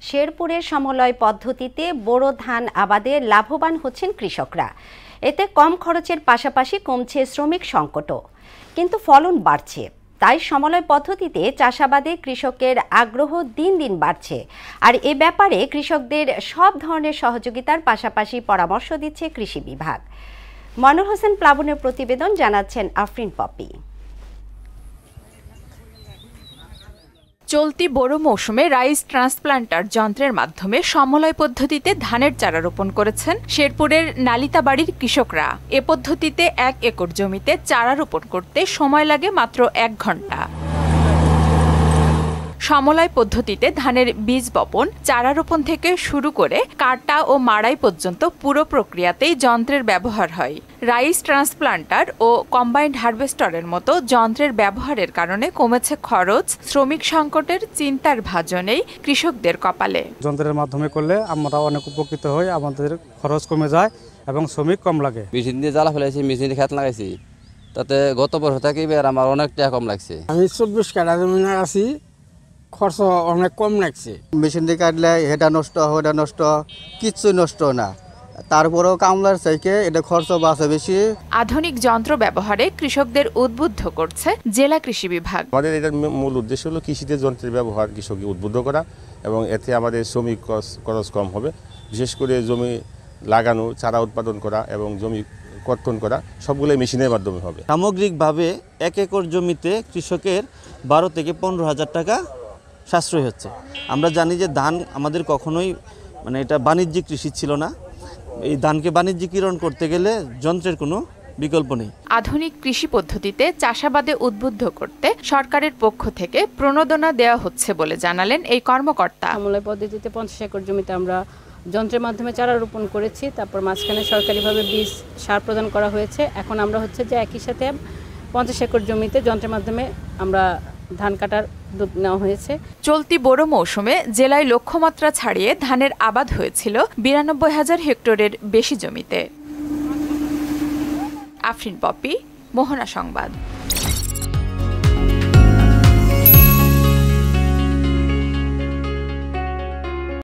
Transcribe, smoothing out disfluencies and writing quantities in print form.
শেরপুরের সমলয় পদ্ধতিতে বোরো ধান আবাদে লাভবান হচ্ছেন কৃষকরা। এতে কম খরচের পাশাপাশি কমছে শ্রমিক সংকটও, কিন্তু ফলন বাড়ছে। তাই সমলয় পদ্ধতিতে চাষাবাদে কৃষকের আগ্রহ দিন দিন বাড়ছে। আর এ ব্যাপারে কৃষকদের সব ধরনের সহযোগিতার পাশাপাশি পরামর্শ দিচ্ছে কৃষি বিভাগ। মনোর হোসেন প্লাবনের প্রতিবেদন, জানাচ্ছেন আফরিন পপি। চলতি বোরো মৌসুমে রাইস ট্রান্সপ্লান্টার যন্ত্রের মাধ্যমে সমলয় পদ্ধতিতে ধানের চারা রোপণ করেছেন শেরপুরের নালিতাবাড়ির কৃষকরা। এ পদ্ধতিতে 1 একর জমিতে চারা রোপণ করতে সময় লাগে মাত্র 1 ঘন্টা। সমলয় পদ্ধতিতে ধানের বীজ বপন, চারা রোপণ থেকে শুরু করে কাটা ও মাড়াই পর্যন্ত পুরো প্রক্রিয়াতেই যন্ত্রের ব্যবহার হয়। রাইস ট্রান্সপ্লান্টার ও কম্বাইন্ড হারভেস্টরের মতো যন্ত্রের ব্যবহারের কারণে কমেছে খরচ, শ্রমিক সংকটের চিন্তার ভাজনেই কৃষকদের কপালে। যন্ত্রের মাধ্যমে করলে আমরা অনেক উপকৃত হই, আমাদের খরচ কমে যায় এবং শ্রমিক কম লাগে। মেশিন দিয়ে জ্বালা ফেলেছি, মেশিন দিয়ে খেত লাগাইছি, তাতে গত বছর থেকে আমার অনেক টাকা কম লাগছে। আমি 24 কাঠা জমি আছি, খরচ অনেক কম লাগছে। মেশিন দিয়ে কাটলে এটা নষ্ট, ওটা নষ্ট, কিচ্ছু নষ্ট না। তারপরেও কামলার চাইতে এটা খরচ বাঁচে বেশি। আধুনিক যন্ত্র ব্যবহারে কৃষকদের উদ্বুদ্ধ করছে জেলা কৃষি বিভাগ। আমাদের এটার মূল উদ্দেশ্য হলো কৃষিতে যন্ত্রের ব্যবহার কৃষককে উদ্বুদ্ধ করা, এবং এতে আমাদের শ্রমিক খরচ কম হবে। বিশেষ করে জমি লাগানো, চারা উৎপাদন করা এবং জমি কর্তন করা সবগুলোই মেশিনের মাধ্যমে হবে। সামগ্রিকভাবে 1 একর জমিতে কৃষকের 12 থেকে 15 হাজার টাকা সাশ্রয় হচ্ছে। আমরা জানি যে ধান আমাদের কখনোই এটা বাণিজ্যিক কৃষি ছিল না। এই ধানকে বাণিজ্যিকীকরণ করতে গেলে যন্ত্রের কোনো বিকল্প নেই। আধুনিক কৃষি পদ্ধতিতে চাষাবাদে উদ্বুদ্ধ করতে সরকারের পক্ষ থেকে প্রণোদনা দেওয়া হচ্ছে বলে জানালেন এই কর্মকর্তা। সমলয় পদ্ধতিতে 50 একর জমিতে আমরা যন্ত্রের মাধ্যমে চারা রোপণ করেছি। তারপর মাঝখানে সরকারিভাবে বীজ সার প্রদান করা হয়েছে। এখন আমরা যে একই সাথে 50 একর জমিতে যন্ত্রের মাধ্যমে আমরা ধান কাটার উদ্যোগ নেওয়া হয়েছে। চলতি বোরো মৌসুমে জেলায় লক্ষ্যমাত্রা ছাড়িয়ে ধানের আবাদ হয়েছিল 92,000 হেক্টরের বেশি জমিতে। আফরিন পপি, মোহনা সংবাদ।